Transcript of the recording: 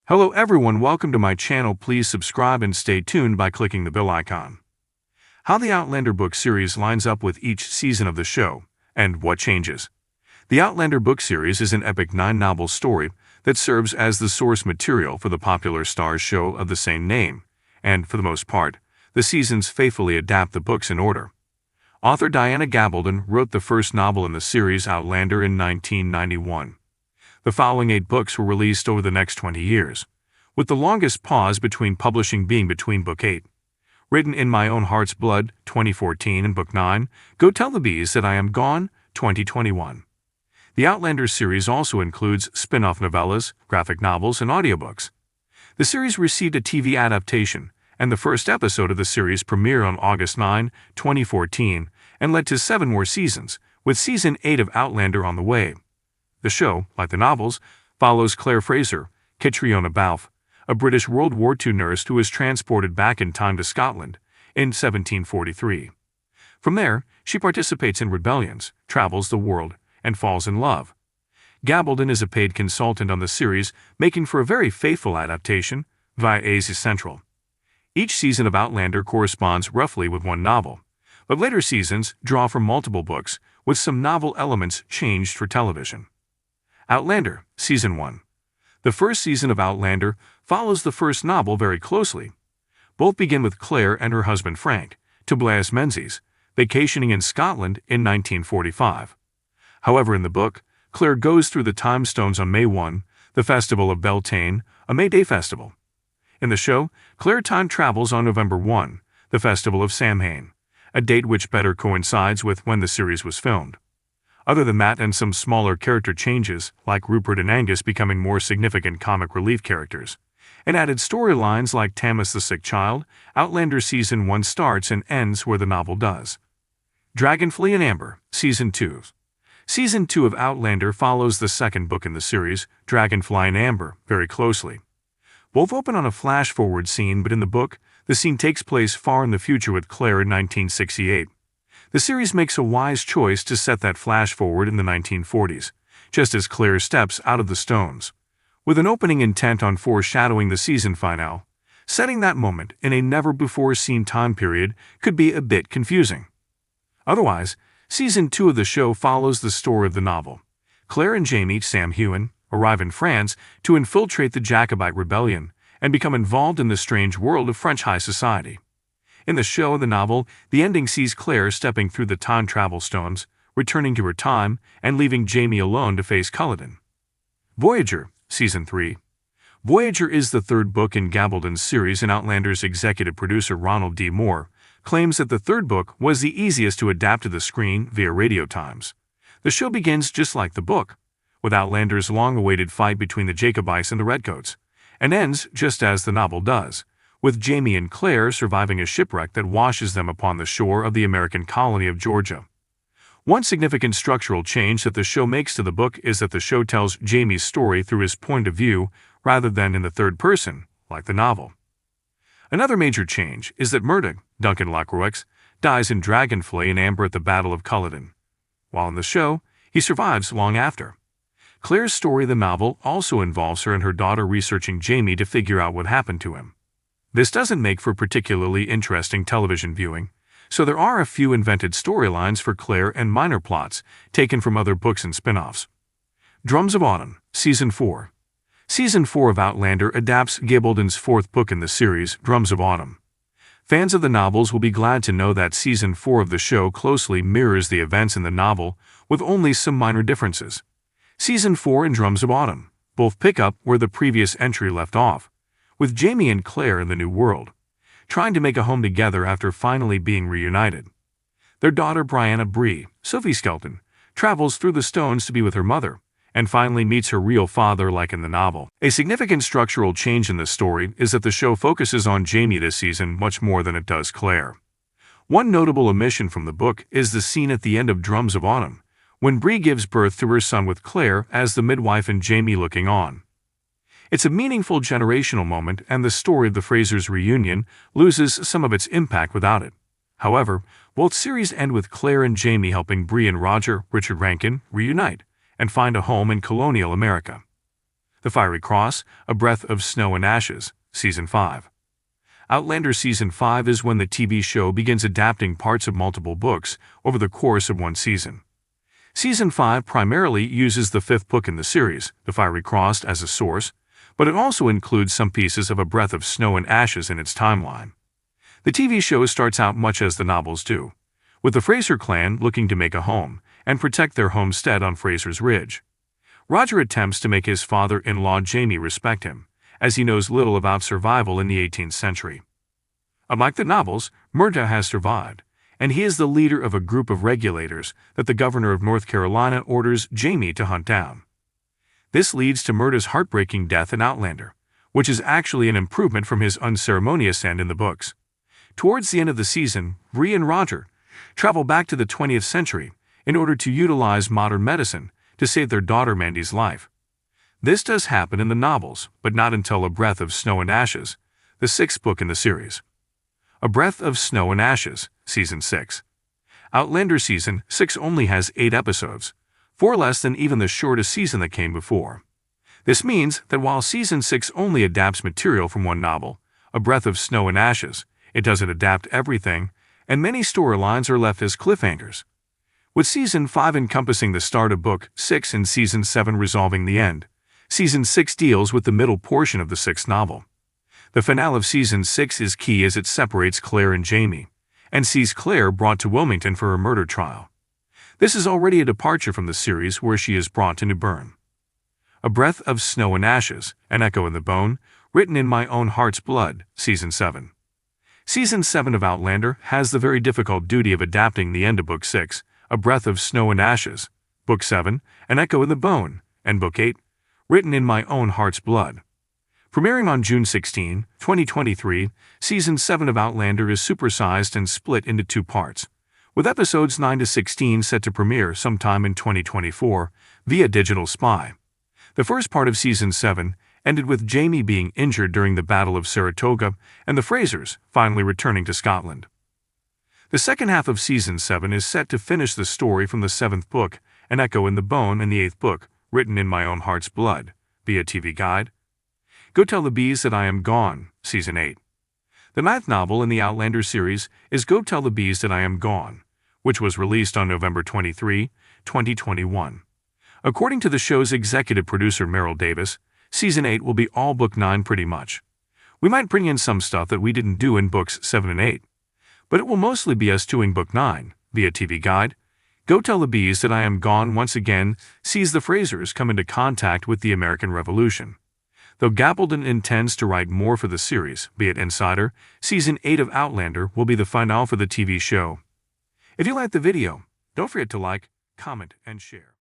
Hello everyone, welcome to my channel. Please subscribe and stay tuned by clicking the bell icon. How the Outlander book series lines up with each season of the show, and what changes. The Outlander book series is an epic 9-novel story that serves as the source material for the popular Starz show of the same name, and for the most part, the seasons faithfully adapt the books in order. Author Diana Gabaldon wrote the first novel in the series, Outlander, in 1991. The following 8 books were released over the next 20 years, with the longest pause between publishing being between Book 8. Written in My Own Heart's Blood, 2014, and Book 9, Go Tell the Bees That I Am Gone, 2021. The Outlander series also includes spin-off novellas, graphic novels, and audiobooks. The series received a TV adaptation, and the first episode of the series premiered on August 9, 2014, and led to 7 more seasons, with Season 8 of Outlander on the way. The show, like the novels, follows Claire Fraser, Catriona Balfe, a British World War II nurse who is transported back in time to Scotland in 1743. From there, she participates in rebellions, travels the world, and falls in love. Gabaldon is a paid consultant on the series, making for a very faithful adaptation via Asia Central. Each season of Outlander corresponds roughly with one novel, but later seasons draw from multiple books, with some novel elements changed for television. Outlander, Season 1. The first season of Outlander follows the first novel very closely. Both begin with Claire and her husband Frank, Tobias Menzies, vacationing in Scotland in 1945. However, in the book, Claire goes through the time stones on May 1, the festival of Beltane, a May Day festival. In the show, Claire time travels on November 1, the festival of Samhain, a date which better coincides with when the series was filmed. Other than that and some smaller character changes, like Rupert and Angus becoming more significant comic relief characters, and added storylines like Tamas the Sick Child, Outlander Season 1 starts and ends where the novel does. Dragonfly and Amber, Season 2. Season 2 of Outlander follows the second book in the series, Dragonfly and Amber, very closely. Both open on a flash-forward scene, but in the book, the scene takes place far in the future with Claire in 1968. The series makes a wise choice to set that flash-forward in the 1940s, just as Claire steps out of the stones, with an opening intent on foreshadowing the season finale. Setting that moment in a never-before-seen time period could be a bit confusing. Otherwise, Season 2 of the show follows the story of the novel. Claire and Jamie Sam Heughan arrive in France to infiltrate the Jacobite rebellion and become involved in the strange world of French high society. In the show and the novel, the ending sees Claire stepping through the time travel stones, returning to her time, and leaving Jamie alone to face Culloden. Voyager, Season 3. Voyager is the third book in Gabaldon's series, and Outlander's executive producer Ronald D. Moore claims that the third book was the easiest to adapt to the screen via radio times. The show begins just like the book, with Outlander's long-awaited fight between the Jacobites and the Redcoats, and ends just as the novel does, with Jamie and Claire surviving a shipwreck that washes them upon the shore of the American colony of Georgia. One significant structural change that the show makes to the book is that the show tells Jamie's story through his point of view rather than in the third person, like the novel. Another major change is that Murdoch, Duncan Lacroix, dies in Dragonfly and Amber at the Battle of Culloden, while in the show, he survives long after. Claire's story, the novel, also involves her and her daughter researching Jamie to figure out what happened to him. This doesn't make for particularly interesting television viewing, so there are a few invented storylines for Claire and minor plots taken from other books and spin-offs. Drums of Autumn, Season 4. Season 4 of Outlander adapts Gabaldon's fourth book in the series, Drums of Autumn. Fans of the novels will be glad to know that Season 4 of the show closely mirrors the events in the novel, with only some minor differences. Season 4 and Drums of Autumn both pick up where the previous entry left off, with Jamie and Claire in the New World, trying to make a home together after finally being reunited. Their daughter Brianna Bree, Sophie Skelton, travels through the stones to be with her mother, and finally meets her real father like in the novel. A significant structural change in the story is that the show focuses on Jamie this season much more than it does Claire. One notable omission from the book is the scene at the end of Drums of Autumn, when Bree gives birth to her son with Claire as the midwife and Jamie looking on. It's a meaningful generational moment, and the story of the Frasers' reunion loses some of its impact without it. However, both series end with Claire and Jamie helping Bree and Roger, Richard Rankin, reunite and find a home in colonial America. The Fiery Cross, A Breath of Snow and Ashes, Season 5. Outlander Season 5 is when the TV show begins adapting parts of multiple books over the course of one season. Season 5 primarily uses the fifth book in the series, The Fiery Cross, as a source, but it also includes some pieces of A Breath of Snow and Ashes in its timeline. The TV show starts out much as the novels do, with the Fraser clan looking to make a home and protect their homestead on Fraser's Ridge. Roger attempts to make his father-in-law Jamie respect him, as he knows little about survival in the 18th century. Unlike the novels, Murtagh has survived, and he is the leader of a group of regulators that the governor of North Carolina orders Jamie to hunt down. This leads to Murtagh's heartbreaking death in Outlander, which is actually an improvement from his unceremonious end in the books. Towards the end of the season, Bree and Roger travel back to the 20th century in order to utilize modern medicine to save their daughter Mandy's life. This does happen in the novels, but not until A Breath of Snow and Ashes, the sixth book in the series. A Breath of Snow and Ashes, Season 6. Outlander Season 6 only has 8 episodes, 4 less than even the shortest season that came before. This means that while Season 6 only adapts material from one novel, A Breath of Snow and Ashes, it doesn't adapt everything, and many storylines are left as cliffhangers. With Season 5 encompassing the start of Book 6 and Season 7 resolving the end, Season 6 deals with the middle portion of the sixth novel. The finale of Season 6 is key as it separates Claire and Jamie, and sees Claire brought to Wilmington for a murder trial. This is already a departure from the series where she is brought to New Bern. A Breath of Snow and Ashes, An Echo in the Bone, Written in My Own Heart's Blood, Season 7. Season 7 of Outlander has the very difficult duty of adapting the end of Book 6, A Breath of Snow and Ashes, Book 7, An Echo in the Bone, and Book 8, Written in My Own Heart's Blood. Premiering on June 16, 2023, Season 7 of Outlander is supersized and split into 2 parts, with episodes 9 to 16 set to premiere sometime in 2024 via Digital Spy. The first part of Season 7 ended with Jamie being injured during the Battle of Saratoga and the Frasers finally returning to Scotland. The second half of Season 7 is set to finish the story from the 7th book, An Echo in the Bone, and the 8th book, Written in My Own Heart's Blood, via TV Guide. Go Tell the Bees That I Am Gone, Season 8. The 9th novel in the Outlander series is Go Tell the Bees That I Am Gone, which was released on November 23, 2021. According to the show's executive producer Meryl Davis, Season 8 will be all Book 9 pretty much. We might bring in some stuff that we didn't do in Books 7 and 8, but it will mostly be us doing Book 9, via TV Guide. Go Tell the Bees That I Am Gone once again sees the Frasers come into contact with the American Revolution. Though Gabaldon intends to write more for the series, be it Insider, Season 8 of Outlander will be the finale for the TV show. If you liked the video, don't forget to like, comment, and share.